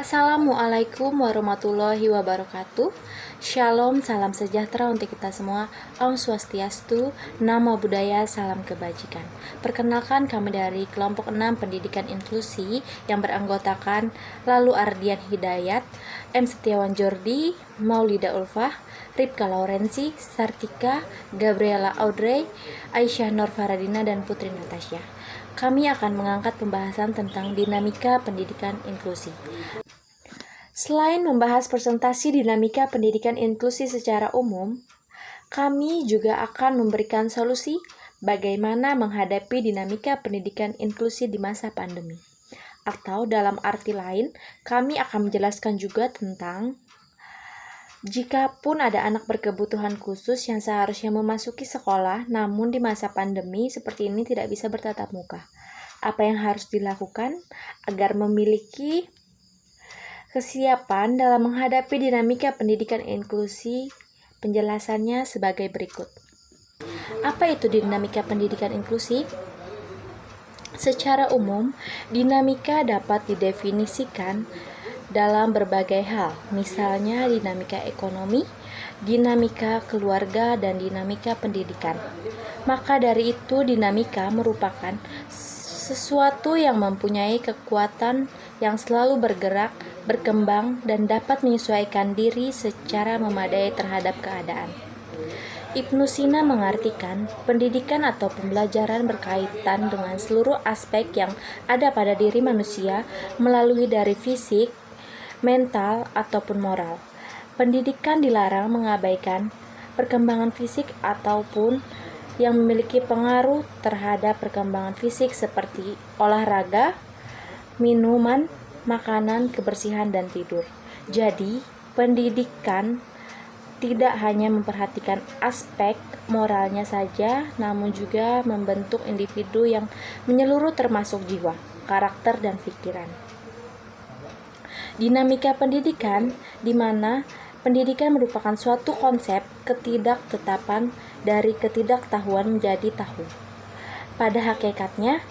Assalamualaikum warahmatullahi wabarakatuh. Shalom, salam sejahtera untuk kita semua. Om Swastiastu, Namo Buddhaya, salam kebajikan. Perkenalkan, kami dari kelompok 6 Pendidikan Inklusi yang beranggotakan Lalu Ardian Hidayat, M. Setiawan Jordi, Maulida Ulfah, Ripka Laurensi, Sartika, Gabriela Audrey, Aisyah Nur Faradina, dan Putri Natasha. Kami akan mengangkat pembahasan tentang dinamika pendidikan inklusi. Selain membahas presentasi dinamika pendidikan inklusi secara umum, kami juga akan memberikan solusi bagaimana menghadapi dinamika pendidikan inklusi di masa pandemi. Atau dalam arti lain, kami akan menjelaskan juga tentang jikapun ada anak berkebutuhan khusus yang seharusnya memasuki sekolah, namun di masa pandemi seperti ini tidak bisa bertatap muka. Apa yang harus dilakukan agar memiliki kesiapan dalam menghadapi dinamika pendidikan inklusi? Penjelasannya sebagai berikut. Apa itu dinamika pendidikan inklusi? Secara umum, dinamika dapat didefinisikan dalam berbagai hal, misalnya dinamika ekonomi, dinamika keluarga, dan dinamika pendidikan. Maka dari itu, dinamika merupakan sesuatu yang mempunyai kekuatan yang selalu bergerak, berkembang, dan dapat menyesuaikan diri secara memadai terhadap keadaan. Ibnu Sina mengartikan pendidikan atau pembelajaran berkaitan dengan seluruh aspek yang ada pada diri manusia melalui dari fisik, mental, ataupun moral. Pendidikan dilarang mengabaikan perkembangan fisik ataupun yang memiliki pengaruh terhadap perkembangan fisik seperti olahraga, minuman, makanan, kebersihan, dan tidur. Jadi, pendidikan tidak hanya memperhatikan aspek moralnya saja, namun juga membentuk individu yang menyeluruh termasuk jiwa, karakter, dan pikiran. Dinamika pendidikan, di mana pendidikan merupakan suatu konsep ketidaktetapan dari ketidaktahuan menjadi tahu. Pada hakikatnya,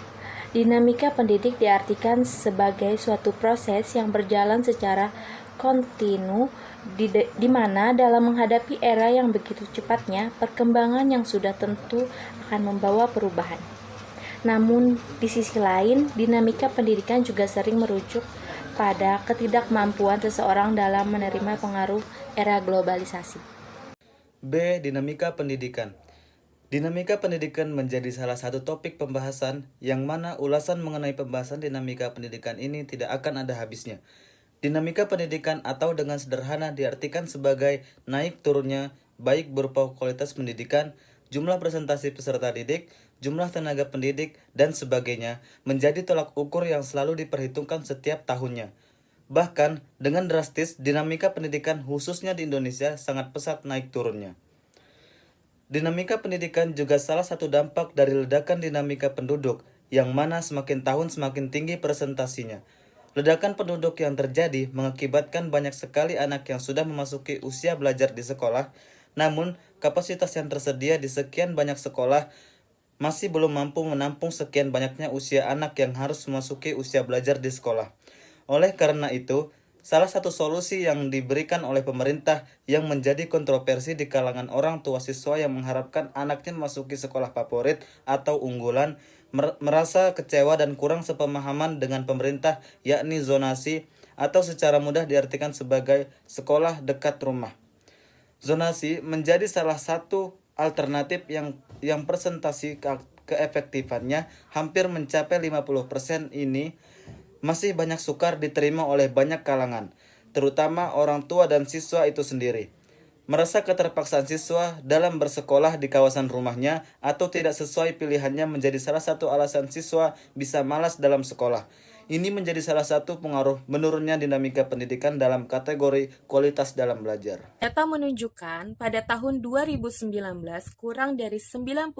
dinamika pendidik diartikan sebagai suatu proses yang berjalan secara kontinu di mana dalam menghadapi era yang begitu cepatnya, perkembangan yang sudah tentu akan membawa perubahan. Namun, di sisi lain, dinamika pendidikan juga sering merujuk pada ketidakmampuan seseorang dalam menerima pengaruh era globalisasi. B. Dinamika pendidikan. Dinamika pendidikan menjadi salah satu topik pembahasan yang mana ulasan mengenai pembahasan dinamika pendidikan ini tidak akan ada habisnya. Dinamika pendidikan atau dengan sederhana diartikan sebagai naik turunnya baik berupa kualitas pendidikan, jumlah presentasi peserta didik, jumlah tenaga pendidik, dan sebagainya menjadi tolak ukur yang selalu diperhitungkan setiap tahunnya. Bahkan dengan drastis, dinamika pendidikan khususnya di Indonesia sangat pesat naik turunnya. Dinamika pendidikan juga salah satu dampak dari ledakan dinamika penduduk, yang mana semakin tahun semakin tinggi presentasinya. Ledakan penduduk yang terjadi mengakibatkan banyak sekali anak yang sudah memasuki usia belajar di sekolah, namun kapasitas yang tersedia di sekian banyak sekolah masih belum mampu menampung sekian banyaknya usia anak yang harus memasuki usia belajar di sekolah. Oleh karena itu, salah satu solusi yang diberikan oleh pemerintah yang menjadi kontroversi di kalangan orang tua siswa yang mengharapkan anaknya memasuki sekolah favorit atau unggulan merasa kecewa dan kurang sepemahaman dengan pemerintah, yakni zonasi atau secara mudah diartikan sebagai sekolah dekat rumah. Zonasi menjadi salah satu alternatif yang presentasi keefektifannya hampir mencapai 50% ini masih banyak sukar diterima oleh banyak kalangan, terutama orang tua dan siswa itu sendiri. Merasa keterpaksaan siswa dalam bersekolah di kawasan rumahnya atau tidak sesuai pilihannya menjadi salah satu alasan siswa bisa malas dalam sekolah. Ini menjadi salah satu pengaruh menurunnya dinamika pendidikan dalam kategori kualitas dalam belajar. Data menunjukkan pada tahun 2019 kurang dari 91.000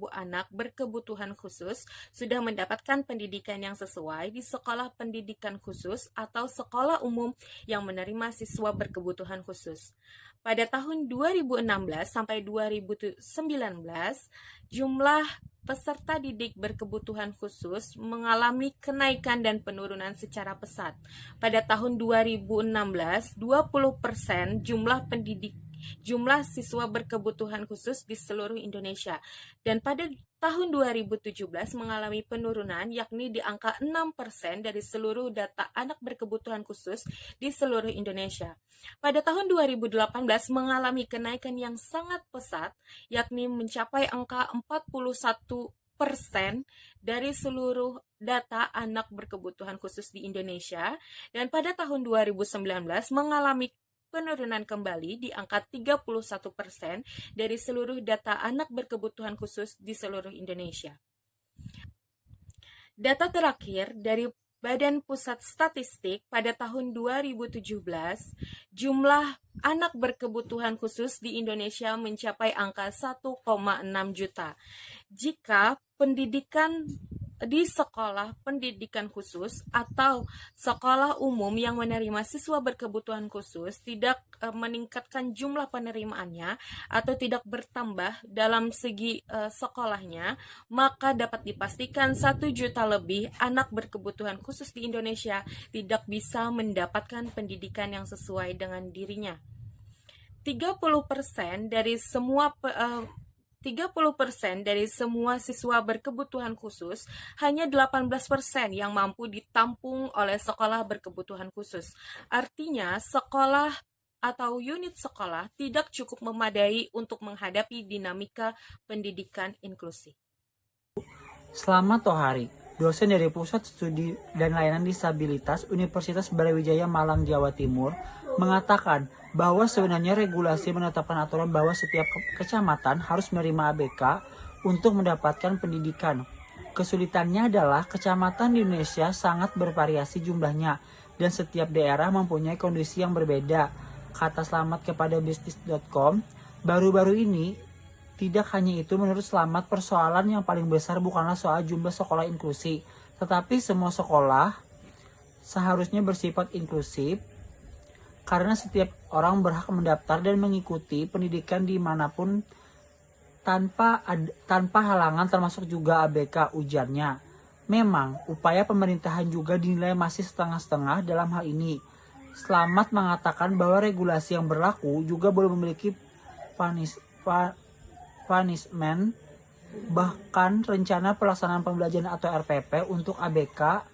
anak berkebutuhan khusus sudah mendapatkan pendidikan yang sesuai di sekolah pendidikan khusus atau sekolah umum yang menerima siswa berkebutuhan khusus. Pada tahun 2016 sampai 2019, jumlah peserta didik berkebutuhan khusus mengalami kenaikan dan penurunan secara pesat. Pada tahun 2016, 20% jumlah siswa berkebutuhan khusus di seluruh Indonesia. Dan pada tahun 2017 mengalami penurunan, yakni di angka 6% dari seluruh data anak berkebutuhan khusus di seluruh Indonesia. Pada tahun 2018 mengalami kenaikan yang sangat pesat, yakni mencapai angka 41% dari seluruh data anak berkebutuhan khusus di Indonesia, dan pada tahun 2019 mengalami penurunan kembali di angka 31% dari seluruh data anak berkebutuhan khusus di seluruh Indonesia. Data terakhir dari Badan Pusat Statistik pada tahun 2017, jumlah anak berkebutuhan khusus di Indonesia mencapai angka 1,6 juta. Jika pendidikan di sekolah pendidikan khusus atau sekolah umum yang menerima siswa berkebutuhan khusus tidak meningkatkan jumlah penerimaannya atau tidak bertambah dalam segi sekolahnya, maka dapat dipastikan 1 juta lebih anak berkebutuhan khusus di Indonesia tidak bisa mendapatkan pendidikan yang sesuai dengan dirinya. 30% dari semua siswa berkebutuhan khusus, hanya 18% yang mampu ditampung oleh sekolah berkebutuhan khusus. Artinya, sekolah atau unit sekolah tidak cukup memadai untuk menghadapi dinamika pendidikan inklusi. Selamat Tohari, dosen dari Pusat Studi dan Layanan Disabilitas Universitas Brawijaya Malang, Jawa Timur, mengatakan bahwa sebenarnya regulasi menetapkan aturan bahwa setiap kecamatan harus menerima ABK untuk mendapatkan pendidikan. Kesulitannya adalah kecamatan di Indonesia sangat bervariasi jumlahnya dan setiap daerah mempunyai kondisi yang berbeda. Kata Slamet kepada bisnis.com, baru-baru ini tidak hanya itu, menurut Slamet, persoalan yang paling besar bukanlah soal jumlah sekolah inklusi, tetapi semua sekolah seharusnya bersifat inklusif karena setiap orang berhak mendaftar dan mengikuti pendidikan dimanapun tanpa halangan, termasuk juga ABK, ujarnya. Memang, upaya pemerintahan juga dinilai masih setengah-setengah dalam hal ini. Slamet mengatakan bahwa regulasi yang berlaku juga belum memiliki punishment, bahkan rencana pelaksanaan pembelajaran atau RPP untuk ABK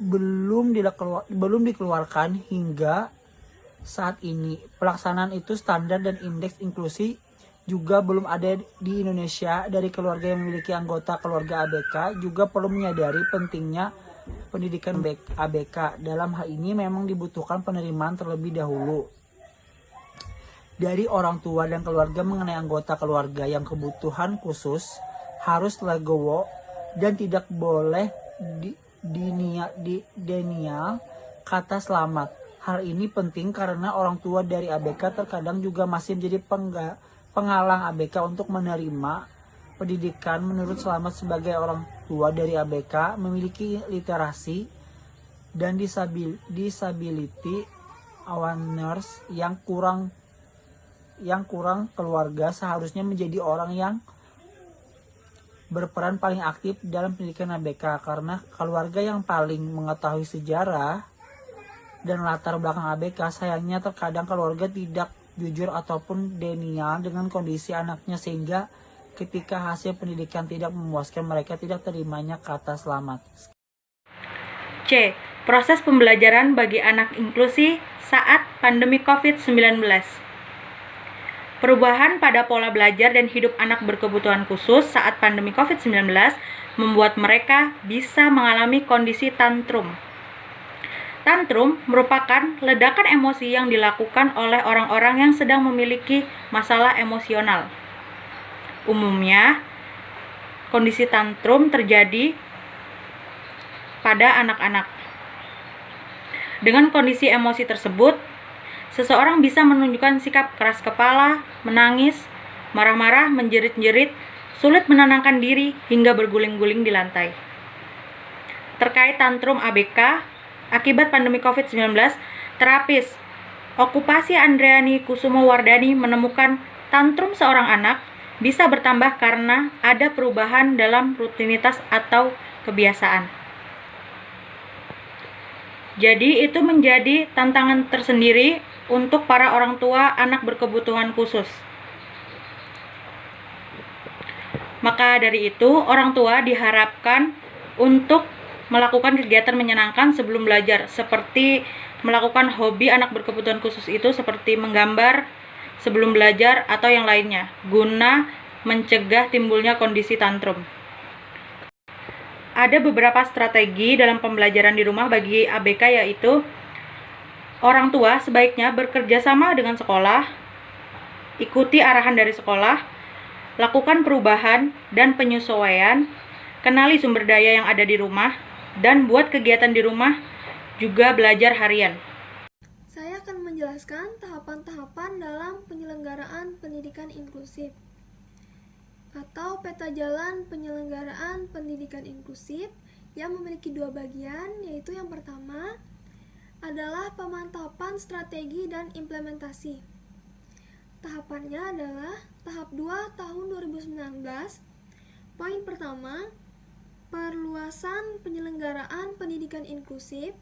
belum dikeluarkan hingga saat ini. Pelaksanaan itu standar dan indeks inklusi juga belum ada di Indonesia. Dari keluarga yang memiliki anggota keluarga ABK juga perlu menyadari pentingnya pendidikan ABK. Dalam hal ini memang dibutuhkan penerimaan terlebih dahulu dari orang tua dan keluarga mengenai anggota keluarga yang kebutuhan khusus harus legowo dan tidak boleh denial, kata Slamet. Hal ini penting karena orang tua dari ABK terkadang juga masih menjadi penghalang ABK untuk menerima pendidikan. Menurut Slamet, sebagai orang tua dari ABK memiliki literasi dan disability awareness yang kurang, keluarga seharusnya menjadi orang yang berperan paling aktif dalam pendidikan ABK karena keluarga yang paling mengetahui sejarah dan latar belakang ABK. Sayangnya terkadang keluarga tidak jujur ataupun denial dengan kondisi anaknya sehingga ketika hasil pendidikan tidak memuaskan mereka tidak terimanya, kata Slamet. C. Proses pembelajaran bagi anak inklusi saat pandemi COVID-19. Perubahan pada pola belajar dan hidup anak berkebutuhan khusus saat pandemi COVID-19 membuat mereka bisa mengalami kondisi tantrum. Tantrum merupakan ledakan emosi yang dilakukan oleh orang-orang yang sedang memiliki masalah emosional. Umumnya, kondisi tantrum terjadi pada anak-anak. Dengan kondisi emosi tersebut, seseorang bisa menunjukkan sikap keras kepala, menangis, marah-marah, menjerit-jerit, sulit menenangkan diri, hingga berguling-guling di lantai. Terkait tantrum ABK akibat pandemi COVID-19, terapis okupasi Andreani Kusumo Wardani menemukan tantrum seorang anak bisa bertambah karena ada perubahan dalam rutinitas atau kebiasaan. Jadi itu menjadi tantangan tersendiri untuk para orang tua anak berkebutuhan khusus. Maka dari itu, orang tua diharapkan untuk melakukan kegiatan menyenangkan sebelum belajar, seperti melakukan hobi anak berkebutuhan khusus itu seperti menggambar sebelum belajar atau yang lainnya, guna mencegah timbulnya kondisi tantrum. Ada beberapa strategi dalam pembelajaran di rumah bagi ABK, yaitu orang tua sebaiknya bekerja sama dengan sekolah, ikuti arahan dari sekolah, lakukan perubahan dan penyesuaian, kenali sumber daya yang ada di rumah, dan buat kegiatan di rumah juga belajar harian. Saya akan menjelaskan tahapan-tahapan dalam penyelenggaraan pendidikan inklusif atau peta jalan penyelenggaraan pendidikan inklusif yang memiliki dua bagian, yaitu yang pertama adalah pemantapan strategi dan implementasi. Tahapannya adalah tahap 2 tahun 2019. Poin pertama, perluasan penyelenggaraan pendidikan inklusif.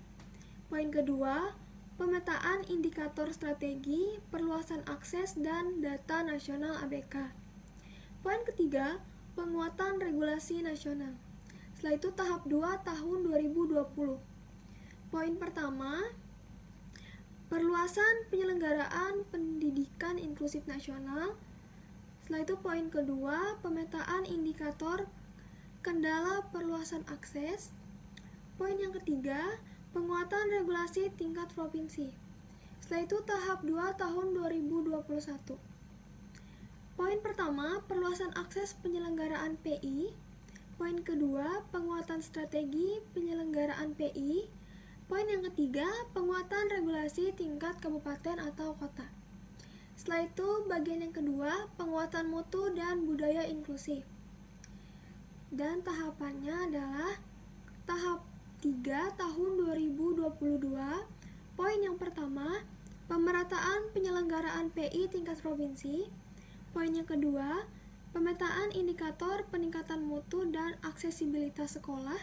Poin kedua, pemetaan indikator strategi, perluasan akses dan data nasional ABK. Poin ketiga, penguatan regulasi nasional. Setelah itu tahap 2 tahun 2020. Poin pertama, perluasan penyelenggaraan pendidikan inklusif nasional. Setelah itu poin kedua, pemetaan indikator kendala perluasan akses. Poin yang ketiga, penguatan regulasi tingkat provinsi. Setelah itu tahap 2 tahun 2021. Poin pertama, perluasan akses penyelenggaraan PI. Poin kedua, penguatan strategi penyelenggaraan PI. Poin yang ketiga, penguatan regulasi tingkat kabupaten atau kota. Setelah itu, bagian yang kedua, penguatan mutu dan budaya inklusif. Dan tahapannya adalah tahap 3 tahun 2022. Poin yang pertama, pemerataan penyelenggaraan PI tingkat provinsi. Poin yang kedua, pemetaan indikator peningkatan mutu dan aksesibilitas sekolah.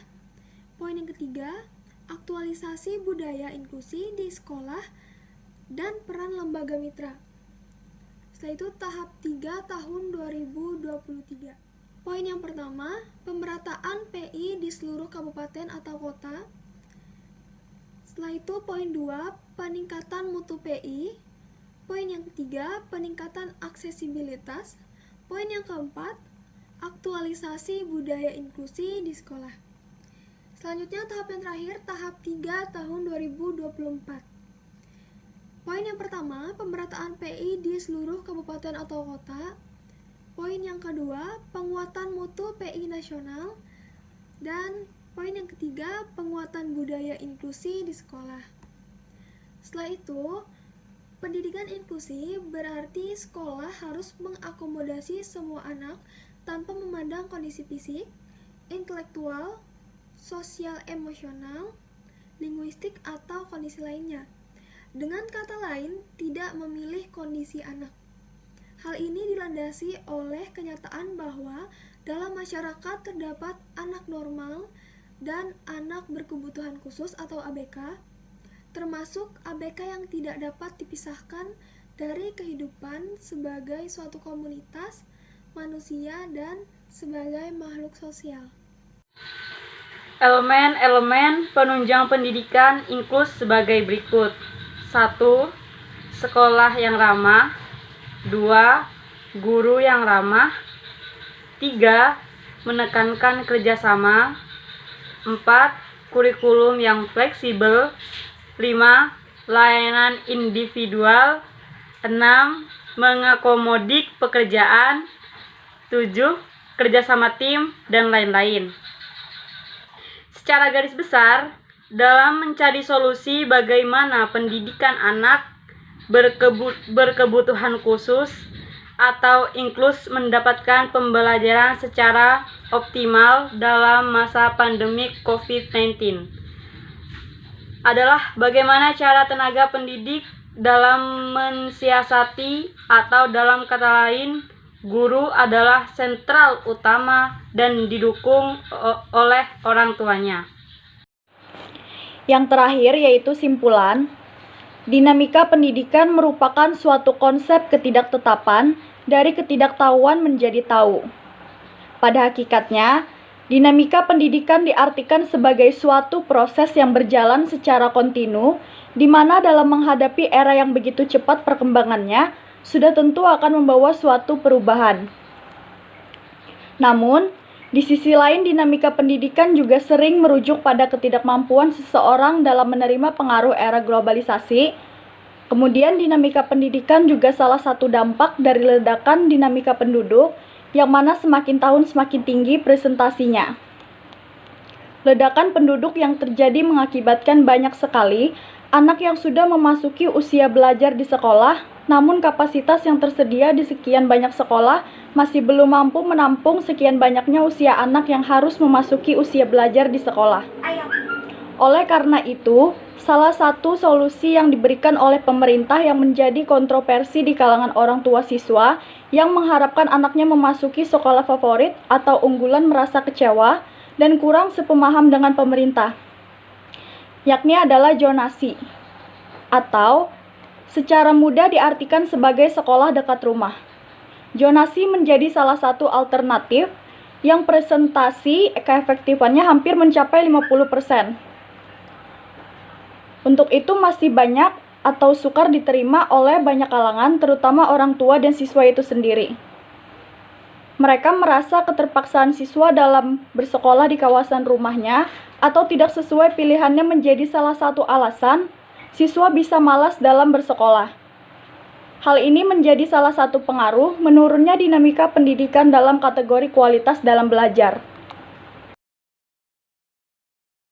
Poin yang ketiga, aktualisasi budaya inklusi di sekolah dan peran lembaga mitra. Setelah itu tahap 3 tahun 2023. Poin yang pertama, pemerataan PI di seluruh kabupaten atau kota. Setelah itu poin 2, peningkatan mutu PI. Poin yang ketiga, peningkatan aksesibilitas. Poin yang keempat, aktualisasi budaya inklusi di sekolah. Selanjutnya tahap yang terakhir, tahap 3 tahun 2024. Poin yang pertama, pemerataan PI di seluruh kabupaten atau kota. Poin yang kedua, penguatan mutu PI nasional. Dan poin yang ketiga, penguatan budaya inklusi di sekolah. Setelah itu, pendidikan inklusi berarti sekolah harus mengakomodasi semua anak tanpa memandang kondisi fisik, intelektual, sosial emosional, linguistik, atau kondisi lainnya. Dengan kata lain, tidak memilih kondisi anak. Hal ini dilandasi oleh kenyataan bahwa dalam masyarakat terdapat anak normal dan anak berkebutuhan khusus atau ABK, termasuk ABK yang tidak dapat dipisahkan dari kehidupan sebagai suatu komunitas manusia dan sebagai makhluk sosial. Elemen-elemen penunjang pendidikan inklus sebagai berikut. 1. Sekolah yang ramah. 2. Guru yang ramah. 3. Menekankan kerjasama. 4. Kurikulum yang fleksibel. 5. Layanan individual. 6. Mengakomodir pekerjaan. 7. Kerjasama tim, dan lain-lain. Secara garis besar, dalam mencari solusi bagaimana pendidikan anak berkebutuhan khusus atau inklus mendapatkan pembelajaran secara optimal dalam masa pandemi COVID-19 adalah bagaimana cara tenaga pendidik dalam mensiasati atau dalam kata lain Guru adalah sentral utama dan didukung oleh orang tuanya. Yang terakhir yaitu simpulan. Dinamika pendidikan merupakan suatu konsep ketidaktetapan dari ketidaktahuan menjadi tahu. Pada hakikatnya, dinamika pendidikan diartikan sebagai suatu proses yang berjalan secara kontinu, di mana dalam menghadapi era yang begitu cepat perkembangannya, sudah tentu akan membawa suatu perubahan. Namun, di sisi lain dinamika pendidikan juga sering merujuk pada ketidakmampuan seseorang dalam menerima pengaruh era globalisasi. Kemudian dinamika pendidikan juga salah satu dampak dari ledakan dinamika penduduk, yang mana semakin tahun semakin tinggi presentasinya. Ledakan penduduk yang terjadi mengakibatkan banyak sekali anak yang sudah memasuki usia belajar di sekolah, namun kapasitas yang tersedia di sekian banyak sekolah masih belum mampu menampung sekian banyaknya usia anak yang harus memasuki usia belajar di sekolah. Oleh karena itu, salah satu solusi yang diberikan oleh pemerintah yang menjadi kontroversi di kalangan orang tua siswa yang mengharapkan anaknya memasuki sekolah favorit atau unggulan merasa kecewa dan kurang sepemaham dengan pemerintah, yakni adalah zonasi, atau secara mudah diartikan sebagai sekolah dekat rumah. Zonasi menjadi salah satu alternatif yang presentasi keefektifannya hampir mencapai 50%. Untuk itu masih banyak atau sukar diterima oleh banyak kalangan, terutama orang tua dan siswa itu sendiri. Mereka merasa keterpaksaan siswa dalam bersekolah di kawasan rumahnya atau tidak sesuai pilihannya menjadi salah satu alasan siswa bisa malas dalam bersekolah. Hal ini menjadi salah satu pengaruh menurunnya dinamika pendidikan dalam kategori kualitas dalam belajar.